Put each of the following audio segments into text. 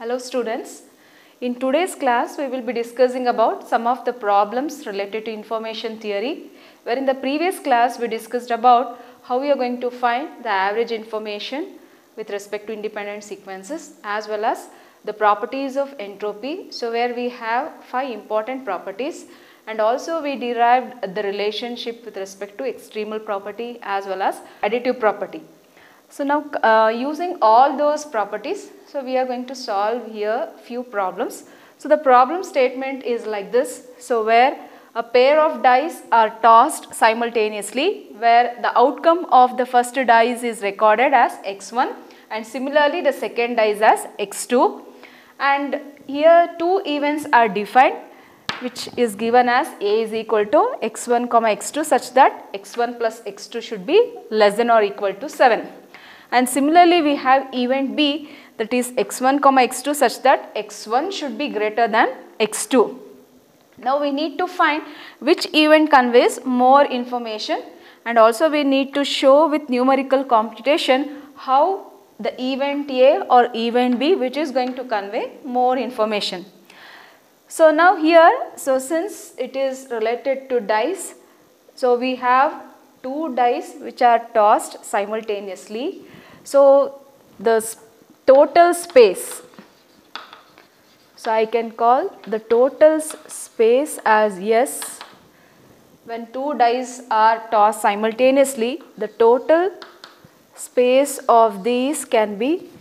Hello students. In today's class we will be discussing about some of the problems related to information theory, where in the previous class we discussed about how we are going to find the average information with respect to independent sequences as well as the properties of entropy. So where we have 5 important properties, and also we derived the relationship with respect to extremal property as well as additive property. So now using all those properties, so we are going to solve here few problems. So the problem statement is like this. So where a pair of dice are tossed simultaneously, where the outcome of the first dice is recorded as x1 and similarly the second dice as x2, and here two events are defined, which is given as A is equal to x1 comma x2 such that x1 plus x2 should be less than or equal to 7. And similarly we have event B, that is x1 comma x2 such that x1 should be greater than x2. Now we need to find which event conveys more information, and also we need to show with numerical computation how the event A or event B which is going to convey more information. So now here, so since it is related to dice, so we have two dice which are tossed simultaneously. So the total space, so I can call the total space as S. When two dice are tossed simultaneously, the total space of these can be,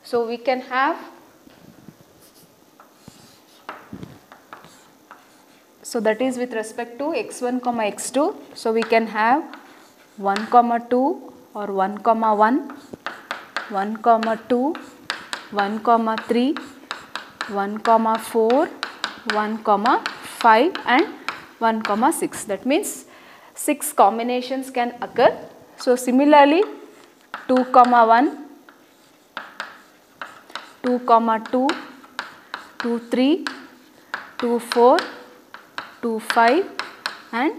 so we can have, so that is with respect to x1 comma x2, so we can have 1 comma 2 or 1 comma 1, 1 comma 2, 1 comma 3, 1 comma 4, 1 comma 5 and 1 comma 6. That means 6 combinations can occur. So similarly 2 comma 1, 2 comma 2, 2 3, 2 4, 2 5 and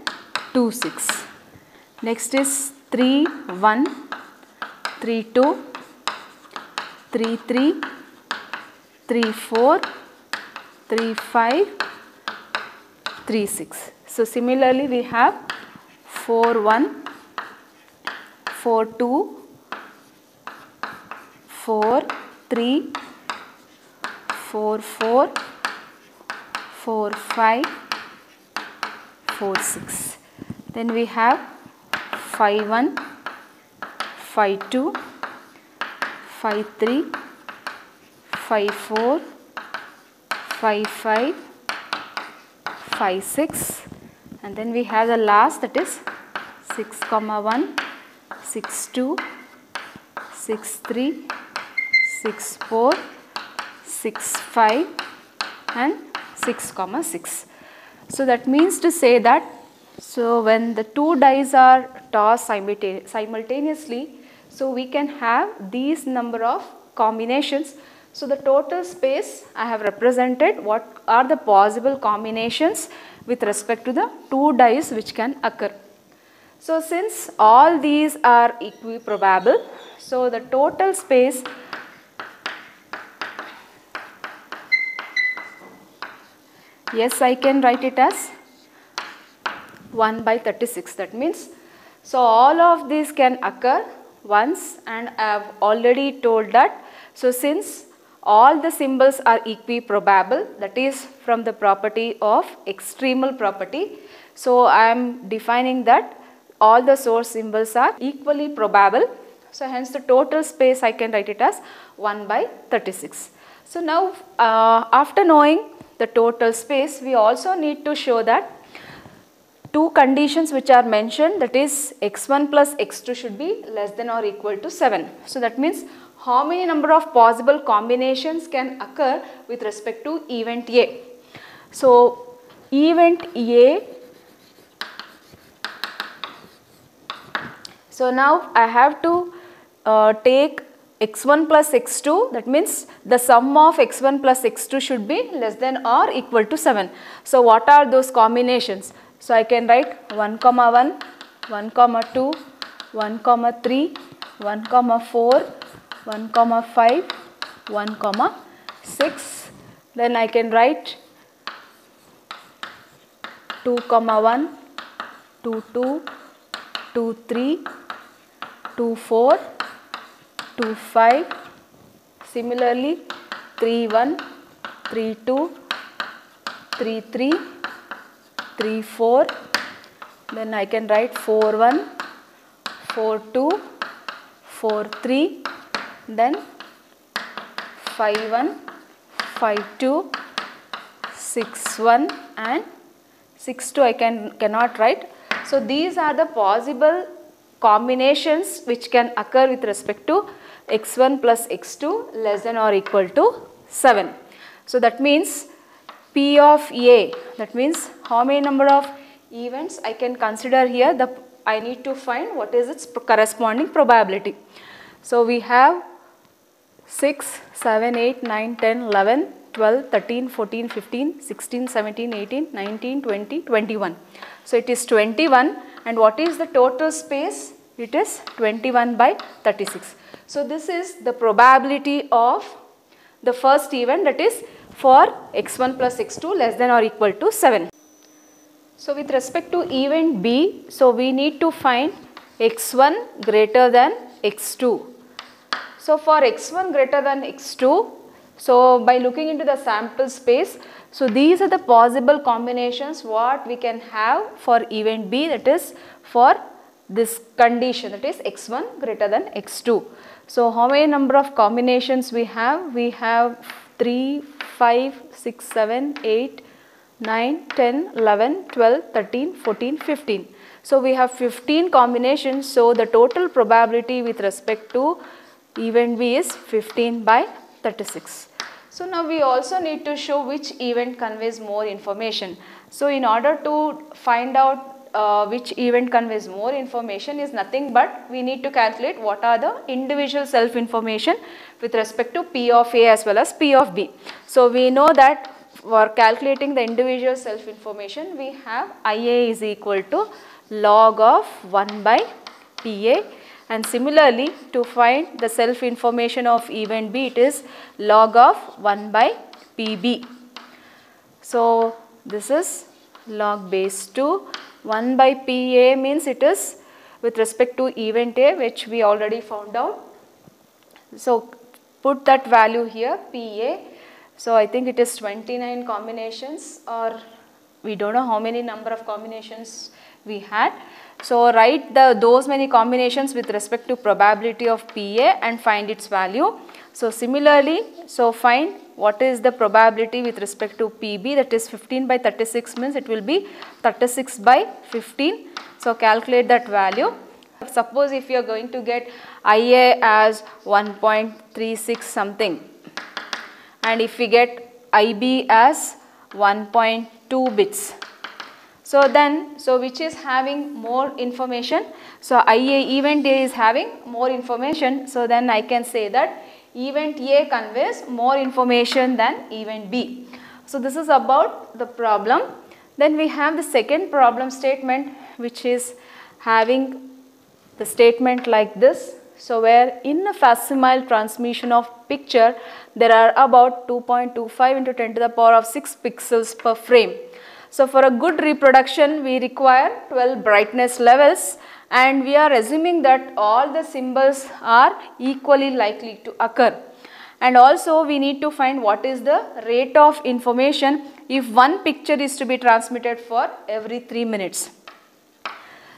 2 6. Next is 3 1, 3 2, 3 3, 3 4, 3 5, 3 6. So similarly we have 4 1, 4 2, 4 3, 4 4, 4 5, 4 6. Then we have 5 1, 5 2, 5 3, 5 4, 5 5, 5 6, and then we have the last, that is 6 comma 1, 6 2, 6 3, 6 4, 6 5 and 6 comma 6. So that means to say that, so when the two dice are tossed simultaneously, so we can have these number of combinations. So the total space I have represented what are the possible combinations with respect to the two dice which can occur. So since all these are equiprobable, so the total space yes, I can write it as 1 by 36. That means, so all of these can occur once, and I have already told that, so since all the symbols are equiprobable, that is from the property of extremal property, so I am defining that all the source symbols are equally probable. So hence the total space I can write it as 1 by 36. So now after knowing the total space, we also need to show that two conditions which are mentioned, that is x1 plus x2 should be less than or equal to 7. So that means how many number of possible combinations can occur with respect to event A. So event A, so now I have to take x1 plus x2, that means the sum of x1 plus x2 should be less than or equal to 7. So what are those combinations? So I can write 1 comma 1, 1 comma 2, 1 comma 3, 1, 4, 1, 5, 1, 6. Then I can write 2, 1, 2, 2, 2, 3, 2, 4, 2, 5. Similarly, 3, 1, 3, 2, 3, 3, 3, 4. Then I can write 4, 1, 4, 2, 4, 3. Then 5, 1, 5, 2, 6, 1 and 6, 2 I cannot write. So these are the possible combinations which can occur with respect to x1 plus x2 less than or equal to 7. So that means P of A, that means how many number of events I can consider here, I need to find what is its corresponding probability. So we have 6, 7, 8, 9, 10, 11, 12, 13, 14, 15, 16, 17, 18, 19, 20, 21. So it is 21, and what is the total space? It is 21 by 36. So this is the probability of the first event, that is for x1 plus x2 less than or equal to 7. So with respect to event B, so we need to find x1 greater than x2. So for x1 greater than x2, so by looking into the sample space, so these are the possible combinations what we can have for event B, that is for this condition, that is x1 greater than x2. So how many number of combinations we have? We have 3, 5, 6, 7, 8, 9, 10, 11, 12, 13, 14, 15. So we have 15 combinations. So the total probability with respect to event B is 15 by 36. So now we also need to show which event conveys more information. So in order to find out which event conveys more information is nothing but we need to calculate what are the individual self information with respect to P of A as well as P of B. So we know that for calculating the individual self information, we have IA is equal to log of 1 by PA, and similarly to find the self information of event B, it is log of 1 by PB. So this is log base 2. 1 by PA means it is with respect to event A, which we already found out. So put that value here, PA. So I think it is 29 combinations, or we don't know how many number of combinations we had. So write those many combinations with respect to probability of PA and find its value. So similarly, so find what is the probability with respect to PB, that is 15 by 36 means it will be 36 by 15. So calculate that value. Suppose if you are going to get IA as 1.36 something, and if we get IB as 1.2 bits. So then, which is having more information? So IA event A is having more information. So then I can say that event A conveys more information than event B. So this is about the problem. Then we have the second problem statement, which is having the statement like this. So where in a facsimile transmission of picture, there are about 2.25 into 10 to the power of 6 pixels per frame. So for a good reproduction, we require 12 brightness levels, and we are assuming that all the symbols are equally likely to occur. And also we need to find what is the rate of information if one picture is to be transmitted for every 3 minutes.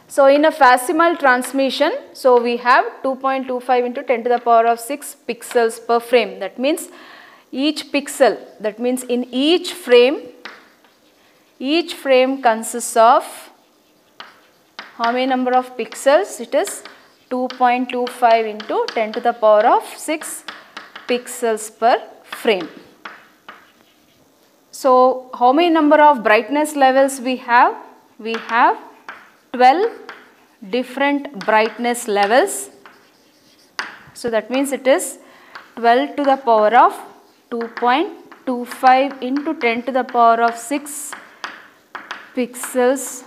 So in a facsimile transmission, so we have 2.25 into 10 to the power of 6 pixels per frame. That means each pixel, that means in each frame consists of how many number of pixels? It is 2.25 into 10 to the power of 6 pixels per frame. So how many number of brightness levels we have? We have 12 different brightness levels. So that means it is 12 to the power of 2.25 into 10 to the power of 6 pixels.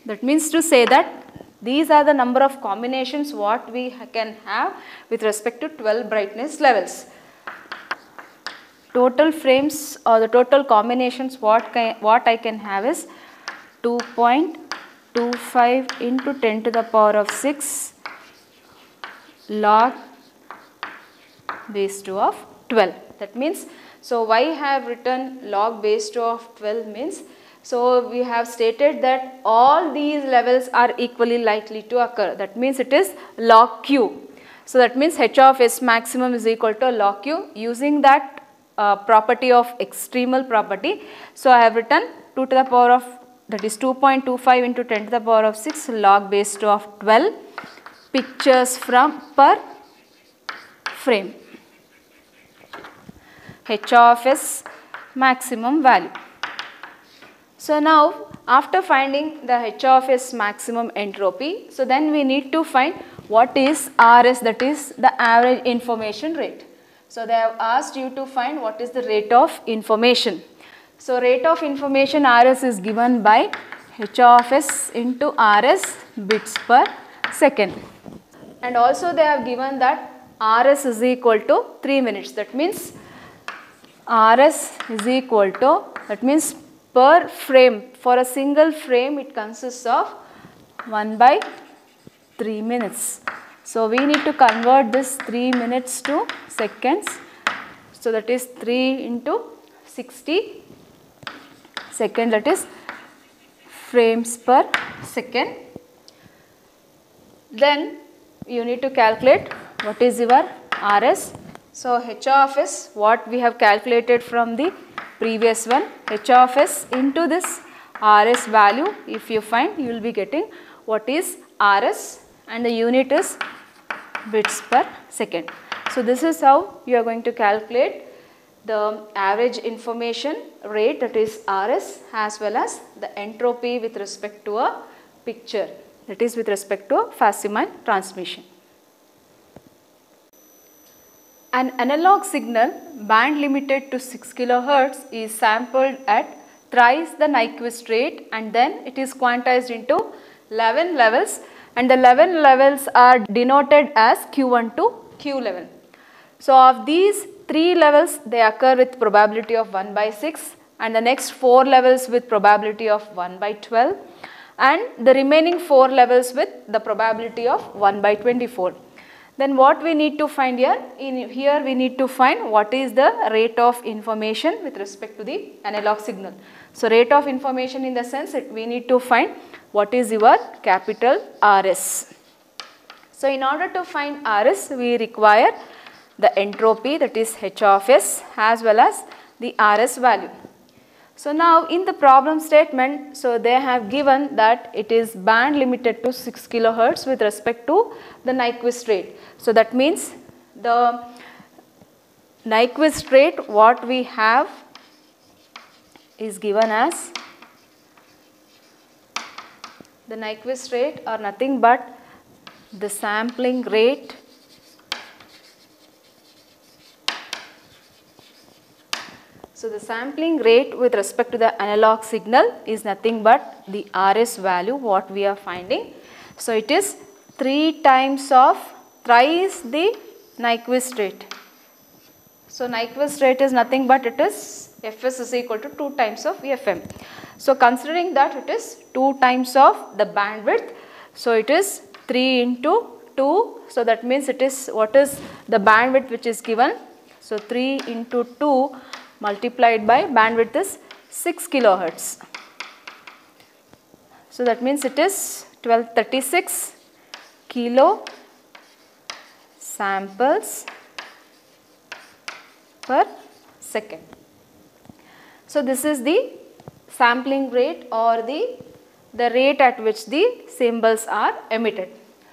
That means to say that These are the number of combinations what we can have with respect to 12 brightness levels. Total frames or the total combinations what I can have is 2.25 into 10 to the power of 6 log base 2 of 12. That means, so why I have written log base 2 of 12 means, so we have stated that all these levels are equally likely to occur. That means it is log Q. So that means H of S maximum is equal to log Q using that property of extremal property. So I have written 2 to the power of, that is 2.25 into 10 to the power of 6 log base 2 of 12 pictures from per frame. H of S maximum value. So now after finding the H of S maximum entropy, so then we need to find what is RS, that is the average information rate. So they have asked you to find what is the rate of information. So rate of information RS is given by H of S into RS bits per second. And also they have given that RS is equal to 3 minutes. That means RS is equal to, that means per frame, for a single frame it consists of 1 by 3 minutes. So we need to convert this 3 minutes to seconds. So that is 3 into 60 seconds, that is frames per second. Then you need to calculate what is your RS. So H of S, what we have calculated from the previous one, H of S into this RS value, if you find, you will be getting what is RS, and the unit is bits per second. So this is how you are going to calculate the average information rate, that is RS, as well as the entropy with respect to a picture, that is with respect to Fasman transmission. An analog signal band limited to 6 kHz is sampled at thrice the Nyquist rate, and then it is quantized into 11 levels, and the 11 levels are denoted as Q1 to Q11. So of these 3 levels, they occur with probability of 1 by 6, and the next 4 levels with probability of 1 by 12, and the remaining 4 levels with the probability of 1 by 24. Then what we need to find here? In here we need to find what is the rate of information with respect to the analog signal. So rate of information in the sense that we need to find what is your capital RS. So in order to find RS, we require the entropy, that is H of S, as well as the RS value. So now in the problem statement, so they have given that it is band limited to 6 kHz with respect to the Nyquist rate. So that means the Nyquist rate what we have is given as, the Nyquist rate are nothing but the sampling rate So the sampling rate with respect to the analog signal is nothing but the RS value what we are finding. So it is 3 times of thrice the Nyquist rate. So Nyquist rate is nothing but it is Fs is equal to 2 times of Fm. So considering that it is 2 times of the bandwidth, so it is 3 into 2. So that means it is what is the bandwidth which is given. So 3 into 2 multiplied by bandwidth is 6 kilohertz. So that means it is 1236 kilo samples per second. So this is the sampling rate or the rate at which the symbols are emitted.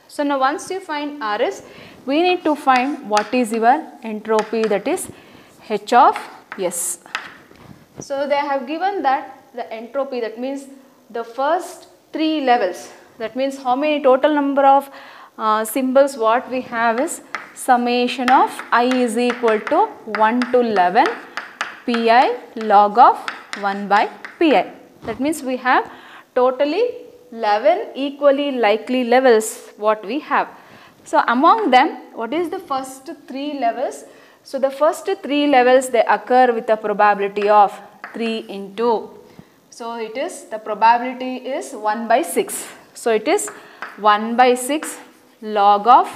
So now once you find RS, we need to find what is your entropy, that is H of S. So they have given that the entropy, that means the first 3 levels, that means how many total number of symbols what we have is summation of I is equal to 1 to 11 pi log of 1 by pi. That means we have totally 11 equally likely levels what we have. So among them, what is the first 3 levels? So the first 3 levels, they occur with a probability of 3 into. So it is, the probability is 1 by 6. So it is 1 by 6 log of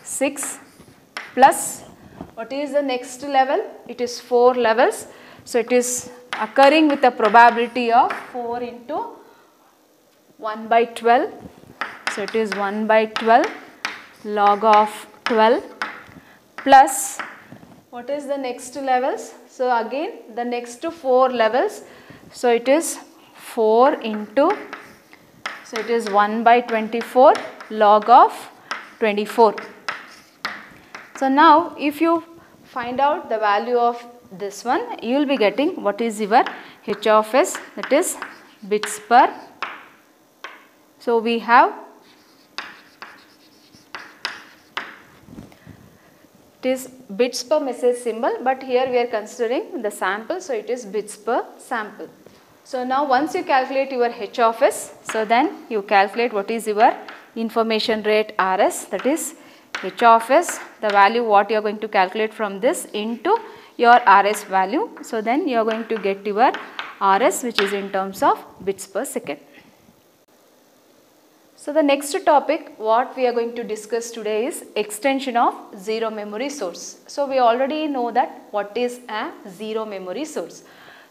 6 plus, what is the next level? It is 4 levels. So it is occurring with a probability of 4 into 1 by 12. So it is 1 by 12 log of 12 plus, what is the next levels? So again the next 4 levels. So it is 4 into, so it is 1 by 24 log of 24. So now if you find out the value of this one, you will be getting what is your H of S, that is bits per. So we have, it is bits per message symbol, but here we are considering the sample, so it is bits per sample. So now once you calculate your H of S, so then you calculate what is your information rate RS, that is H of S, the value what you are going to calculate from this into your RS value. So then you are going to get your RS, which is in terms of bits per second. So the next topic what we are going to discuss today is extension of zero memory source. So we already know that what is a zero memory source.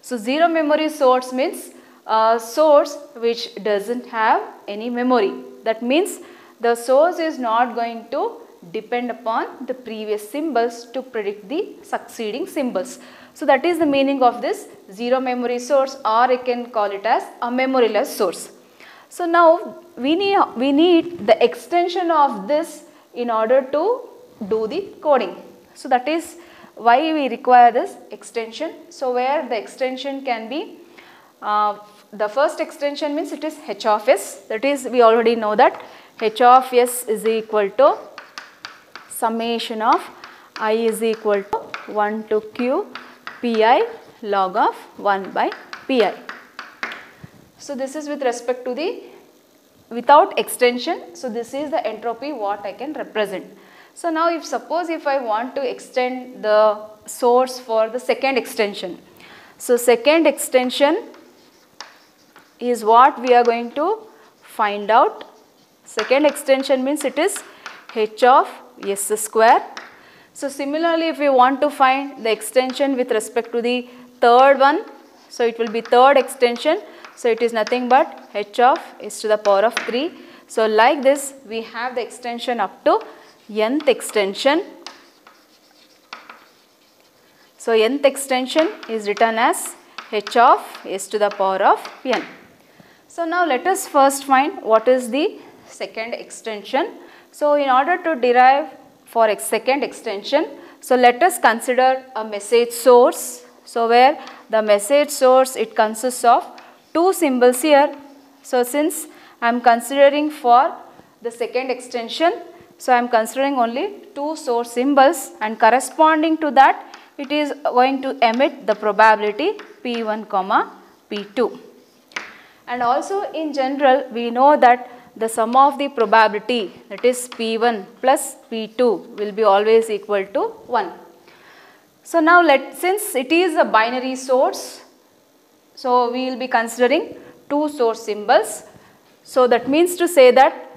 So zero memory source means a source which doesn't have any memory. That means the source is not going to depend upon the previous symbols to predict the succeeding symbols. So that is the meaning of this zero memory source, or I can call it as a memoryless source. So now we need the extension of this in order to do the coding. So that is why we require this extension. So where the extension can be, the first extension means it is H of S, that is we already know that H of S is equal to summation of I is equal to 1 to Q Pi log of 1 by Pi. So this is with respect to the without extension. So this is the entropy what I can represent. So now if suppose if I want to extend the source for the second extension. So second extension is what we are going to find out. Second extension means it is H of S square. So similarly if we want to find the extension with respect to the third one, so it will be third extension. So it is nothing but H of S to the power of 3. So like this we have the extension up to nth extension. So nth extension is written as H of S to the power of n. So now let us first find what is the second extension. So in order to derive for a second extension, so let us consider a message source. So where the message source, it consists of 2 symbols here. So since I am considering for the second extension, so I am considering only 2 source symbols, and corresponding to that it is going to emit the probability P1 comma P2. And also in general we know that the sum of the probability, that is P1 plus P2, will be always equal to 1. So now since it is a binary source, so we will be considering 2 source symbols. So that means to say that,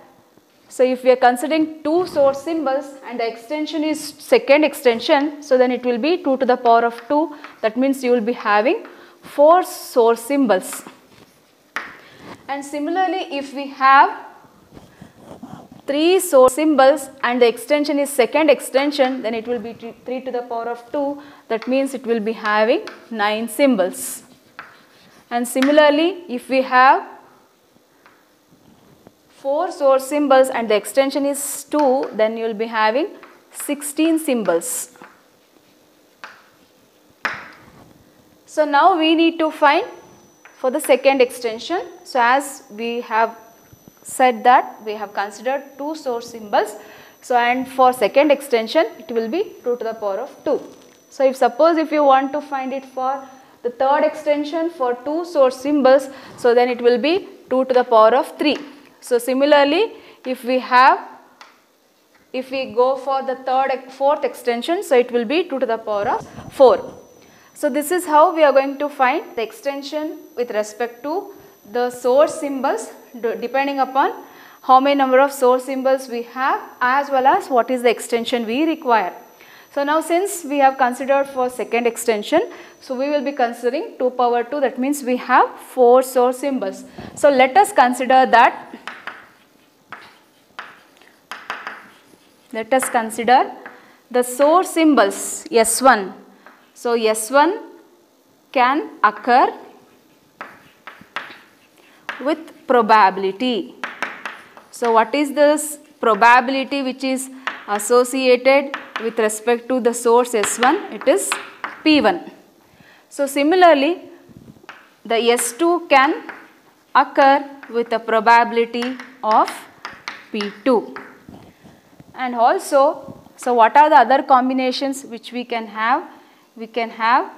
so if we are considering 2 source symbols and the extension is second extension, so then it will be 2 to the power of 2. That means you will be having 4 source symbols. And similarly if we have 3 source symbols and the extension is second extension, then it will be 3 to the power of 2. That means it will be having 9 symbols. And similarly if we have 4 source symbols and the extension is 2, then you will be having 16 symbols. So now we need to find for the second extension. So as we have said that we have considered 2 source symbols. So and for second extension it will be 2 to the power of 2. So if suppose if you want to find it for the third extension for 2 source symbols, so then it will be 2 to the power of 3. So similarly, if we go for the fourth extension, so it will be 2 to the power of 4. So this is how we are going to find the extension with respect to the source symbols, depending upon how many number of source symbols we have as well as what is the extension we require. So now since we have considered for second extension, so we will be considering 2 power 2, that means we have 4 source symbols. So let us consider that. Let us consider the source symbols S1. So S1 can occur with probability. So what is this probability which is associated with respect to the source S1? It is P1. So similarly, the S2 can occur with a probability of P2. And also, so what are the other combinations which we can have? We can have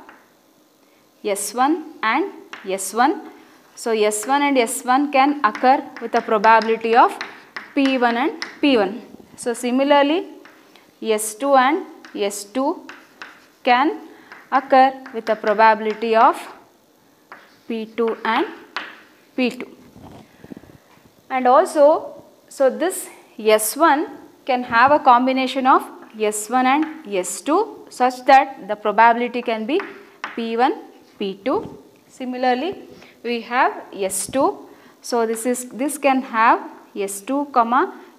S1 and S1. So S1 and S1 can occur with a probability of P1 and P1. So similarly, S2 and S2 can occur with a probability of P2 and P2. And also, so this S1 can have a combination of S1 and S2 such that the probability can be P1, P2. Similarly, we have S2. So this can have S2,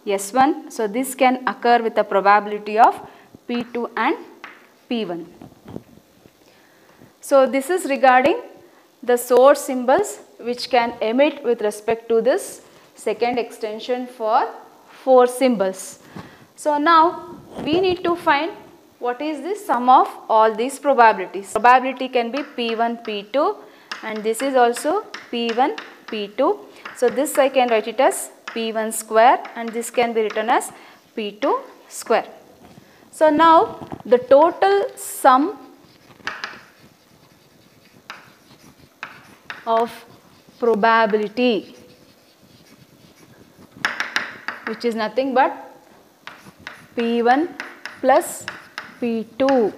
S1. So this can occur with a probability of P2 and P1. So this is regarding the source symbols which can emit with respect to this second extension for 4 symbols. So now we need to find what is the sum of all these probabilities. Probability can be P1, P2, and this is also P1, P2. So this I can write it as P1 square, and this can be written as P2 square. So now the total sum of probability, which is nothing but P1 plus P2.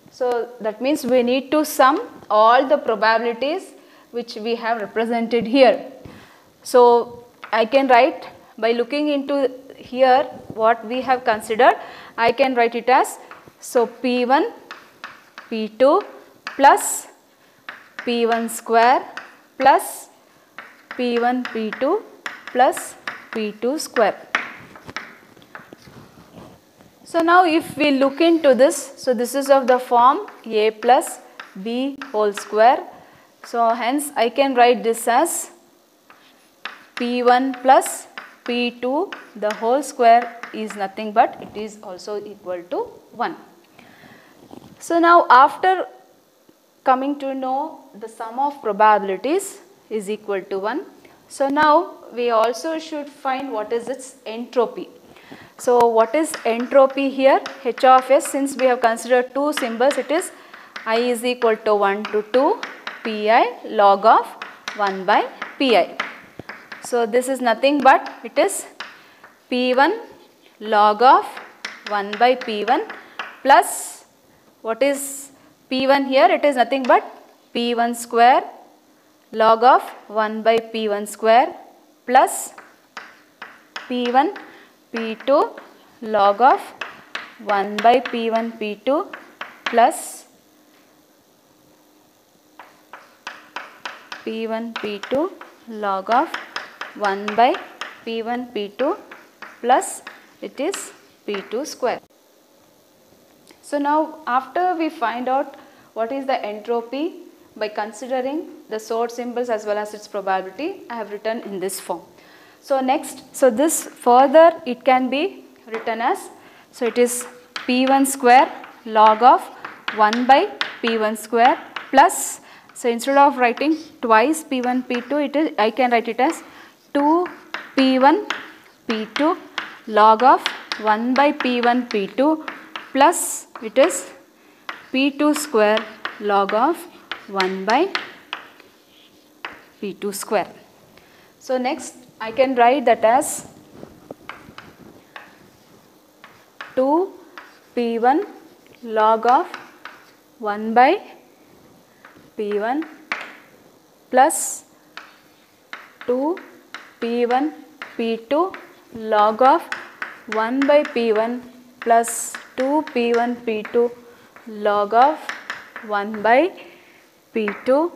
So that means we need to sum all the probabilities which we have represented here. So I can write, by looking into here what we have considered, I can write it as, so P1 P2 plus P1 square plus P1 P2 plus P2 square. So now if we look into this, so this is of the form A plus B whole square. So hence I can write this as P1 plus P2 the whole square is nothing but it is also equal to 1. So now after coming to know the sum of probabilities is equal to 1. So now we also should find what is its entropy. So what is entropy here? H of S, since we have considered 2 symbols, it is I is equal to 1 to 2 pi log of 1 by pi. So this is nothing but it is P1 log of 1 by P1 plus what is P1 here? It is nothing but P1 square log of 1 by P1 square plus P1 P2 log of 1 by P1 P2 plus P1 P2 log of 1 by P1 P2 plus it is P2 square. So now after we find out what is the entropy by considering the source symbols as well as its probability, I have written in this form. So next, so this further it can be written as, so it is P1 square log of 1 by P1 square plus, so instead of writing twice P1 P2, it is, I can write it as 2 P1 P2 log of 1 by P1 P2 plus it is P2 square log of 1 by P2 square. So next I can write that as 2 P1 log of 1 by P1 plus 2 P1 P2 log of 1 by P1 plus 2 P1 P2 log of 1 by P2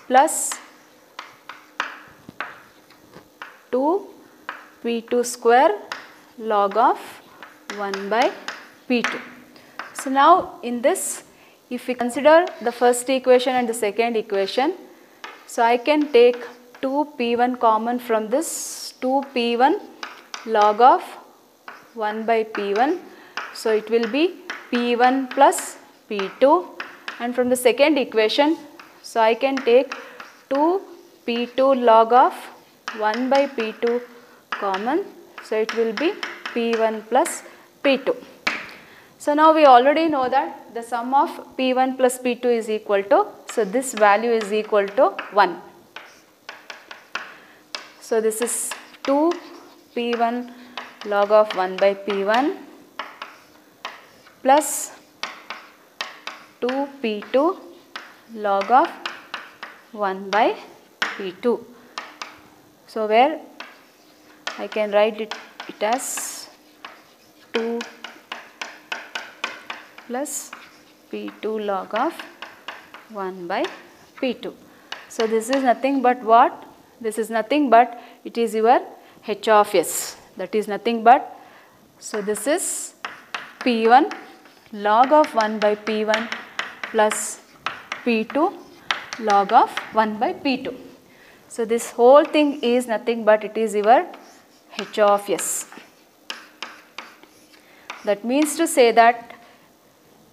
plus 2 P2 square log of 1 by P2. So now in this, if we consider the first equation and the second equation, so I can take 2 P1 common from this, 2 P1 log of 1 by P1. So it will be P1 plus P2, and from the second equation, so I can take 2 P2 log of 1 by P2 common. So it will be P1 plus P2. So now we already know that the sum of P1 plus P2 is equal to, so this value is equal to 1. So this is 2 P1 log of 1 by P1 plus 2 P2 log of 1 by P2. So where I can write it as 2 plus P2 log of 1 by P2. So this is nothing but what? This is nothing but it is your H of S. That is nothing but, so this is P1 log of 1 by P1 plus P2 log of 1 by P2. So this whole thing is nothing but it is your H of S. That means to say that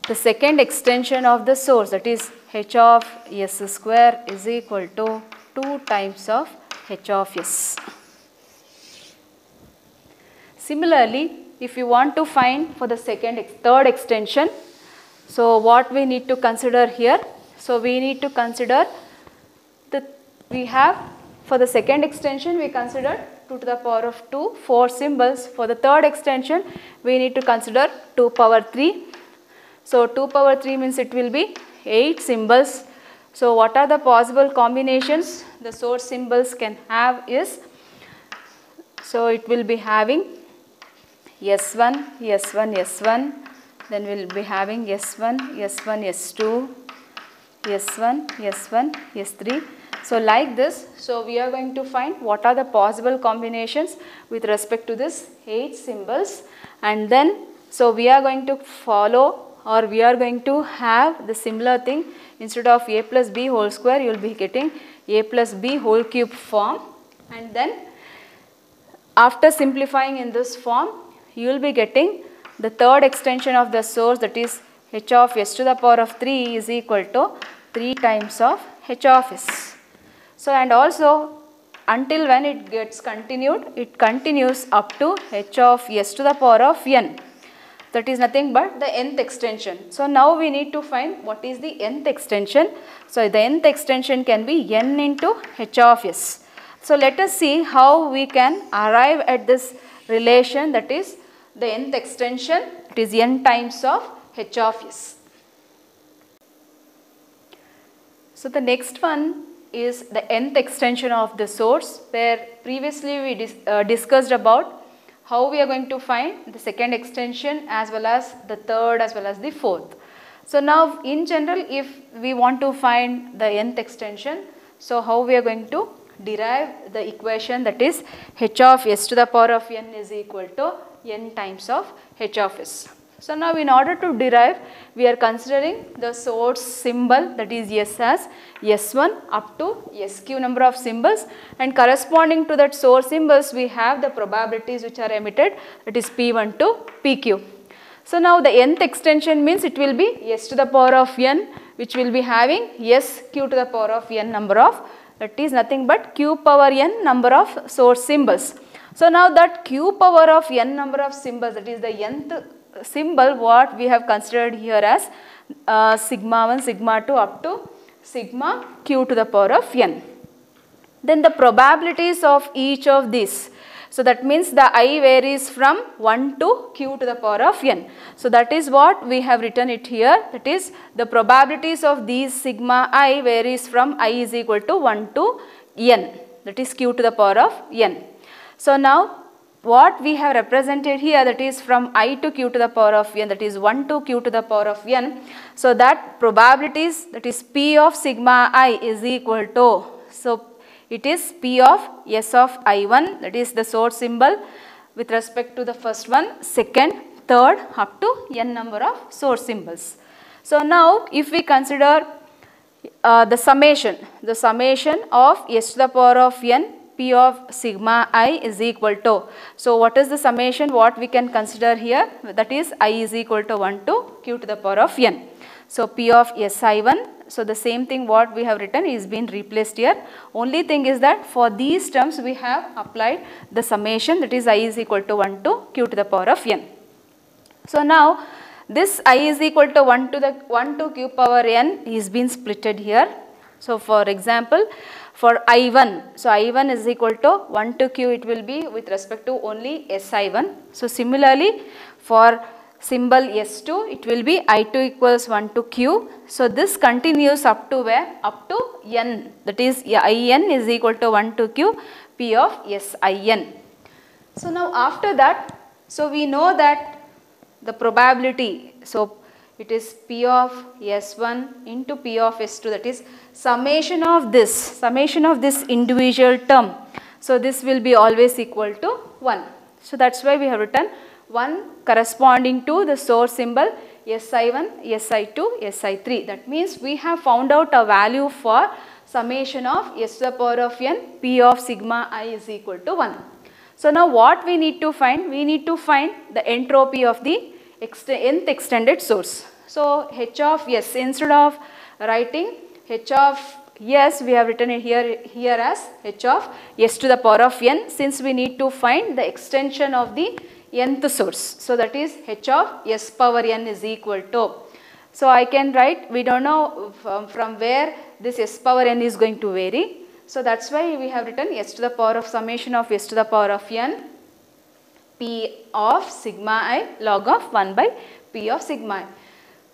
the second extension of the source, that is H of S square, is equal to 2 times of H of S. Similarly, if you want to find for the third extension, so what we need to consider here? So we need to consider we have for the second extension we considered 2 to the power of 2, 4 symbols. For the third extension we need to consider 2 power 3. So 2 power 3 means it will be 8 symbols. So what are the possible combinations the source symbols can have is, so it will be having S1, S1, S1, then we will be having S1, S1, S2, S1, S1, S3. So like this, so we are going to find what are the possible combinations with respect to this 8 symbols, and then so we are going to follow, or we are going to have the similar thing. Instead of a plus b whole square, you will be getting a plus b whole cube form, and then after simplifying in this form, you will be getting the third extension of the source, that is H of S to the power of 3 is equal to 3 times of H of S. So and also until when it gets continued, it continues up to H of S to the power of n. That is nothing but the nth extension. So now we need to find what is the nth extension. So the nth extension can be n into H of S. So let us see how we can arrive at this relation, that is the nth extension, it is n times of H of S. So the next one is the nth extension of the source, where previously we discussed about how we are going to find the second extension as well as the third as well as the fourth. So now in general, if we want to find the nth extension, so how we are going to derive the equation, that is H of S to the power of n is equal to n times of H of S. So now in order to derive, we are considering the source symbol, that is S as S1 up to SQ number of symbols, and corresponding to that source symbols we have the probabilities which are emitted, that is P1 to PQ. So now the nth extension means it will be S to the power of n, which will be having SQ to the power of n number of, that is nothing but Q power n number of source symbols. So now that Q power of n number of symbols, that is the nth symbol, what we have considered here as sigma 1, sigma 2 up to sigma q to the power of n. then the probabilities of each of these. So that means the I varies from 1 to q to the power of n. So that is what we have written it here, that is the probabilities of these sigma I varies from I is equal to 1 to n, that is q to the power of n. So now what we have represented here, that is from I to q to the power of n, that is 1 to q to the power of n. So that probabilities, that is p of sigma I is equal to, so it is p of s of I1, that is the source symbol with respect to the first one, second, third up to n number of source symbols. So now if we consider the summation of s to the power of n p of sigma I is equal to, so what is the summation what we can consider here, that is I is equal to 1 to q to the power of n. So p of si1, so the same thing what we have written is been replaced here. Only thing is that for these terms we have applied the summation, that is I is equal to 1 to q to the power of n. So now this I is equal to 1 to q power n is been splitted here. So for example, for I1, so I1 is equal to 1 to q, it will be with respect to only si1. So similarly for symbol S2, it will be I2 equals 1 to q. So this continues up to where? Up to n, that is In is equal to 1 to q p of Sin. So now after that, so we know that the probability, so it is p of S1 into p of S2, that is summation of this individual term. So this will be always equal to 1. So that's why we have written 1 corresponding to the source symbol Si1, Si2, Si3. That means we have found out a value for summation of s to the power of n p of sigma I is equal to 1. So now what we need to find? We need to find the entropy of the nth extended source. So h of s, instead of writing h of s, we have written it here as h of s to the power of n, since we need to find the extension of the nth source. So that is h of s power n is equal to. So I can write, we don't know from where this s power n is going to vary. So that's why we have written s to the power of summation of s to the power of n p of sigma I log of 1 by p of sigma I.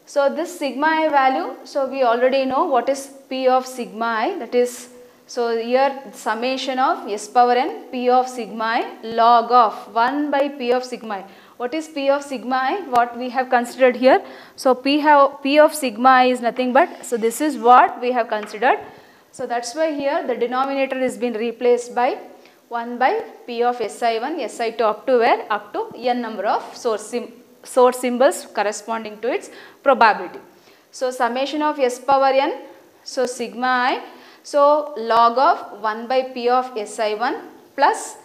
So this sigma I value, so we already know what is p of sigma I, that is, so here summation of s power n p of sigma I log of 1 by p of sigma I. What is p of sigma I? What we have considered here. So p of sigma I is nothing but, so this is what we have considered. So that's why here the denominator is been replaced by 1 by p of si1, si2 up to where? Up to n number of source symbols corresponding to its probability. So summation of s power n, so sigma I, so log of 1 by p of si1 plus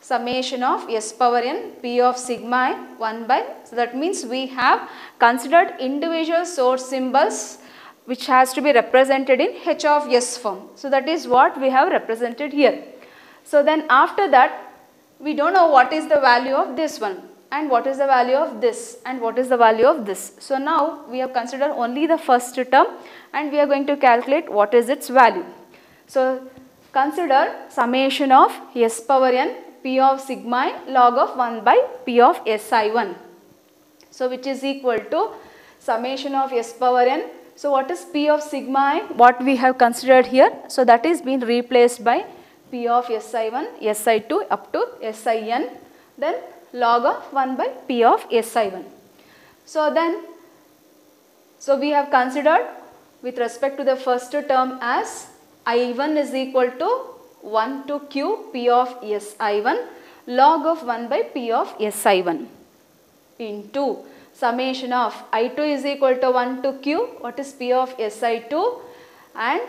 summation of s power n p of sigma I 1 by, so that means we have considered individual source symbols which has to be represented in h of s form. So that is what we have represented here. So then after that, we don't know what is the value of this one and what is the value of this and what is the value of this. So now we have considered only the first term and we are going to calculate what is its value. So consider summation of s power n p of sigma I log of 1 by p of si1. So which is equal to summation of s power n. So what is p of sigma I? What we have considered here. So that is being replaced by p of si1, si2 up to sin, then log of 1 by p of si1. So then, so we have considered with respect to the first term as I1 is equal to 1 to q p of si1 log of 1 by p of si1 into summation of I2 is equal to 1 to q, what is p of si2, and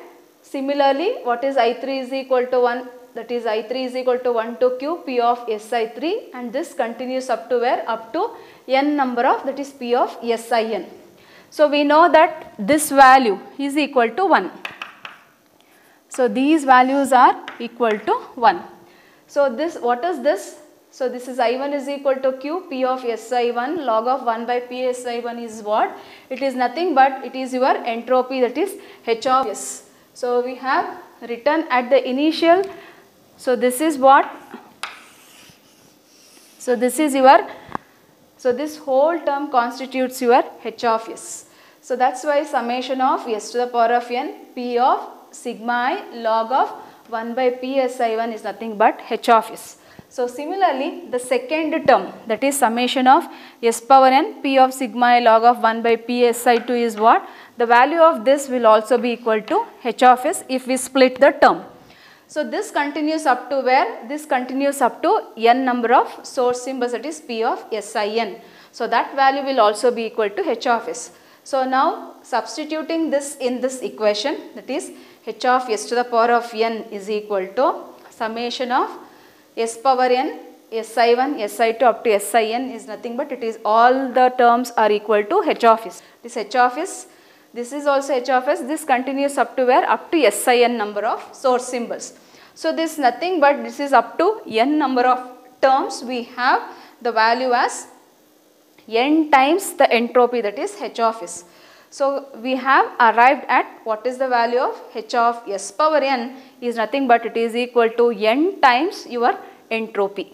similarly what is I3 is equal to 1, that is I3 is equal to 1 to q p of si3, and this continues up to where? Up to n number of, that is p of sin. So we know that this value is equal to 1. So these values are equal to 1. So this, what is this? So this is I1 is equal to q p of si1 log of 1 by p si1 is what? It is nothing but it is your entropy, that is h of s. So we have written at the initial. So this is what? So this is your, so this whole term constitutes your h of s. So that's why summation of s to the power of n p of sigma I log of 1 by psi1 is nothing but h of s. So similarly, the second term, that is summation of s power n p of sigma I log of 1 by psi2 is what? The value of this will also be equal to h of s if we split the term. So this continues up to where? This continues up to n number of source symbols, that is p of sin. So that value will also be equal to h of s. So now substituting this in this equation, that is h of s to the power of n is equal to summation of s power n si1 si2 up to sin is nothing but it is all the terms are equal to h of s. This h of s, this is also h of s, this continues up to where? Up to sin number of source symbols. So this is nothing but this is up to n number of terms, we have the value as n times the entropy, that is h of s. So we have arrived at what is the value of h of s power n is nothing but it is equal to n times your entropy.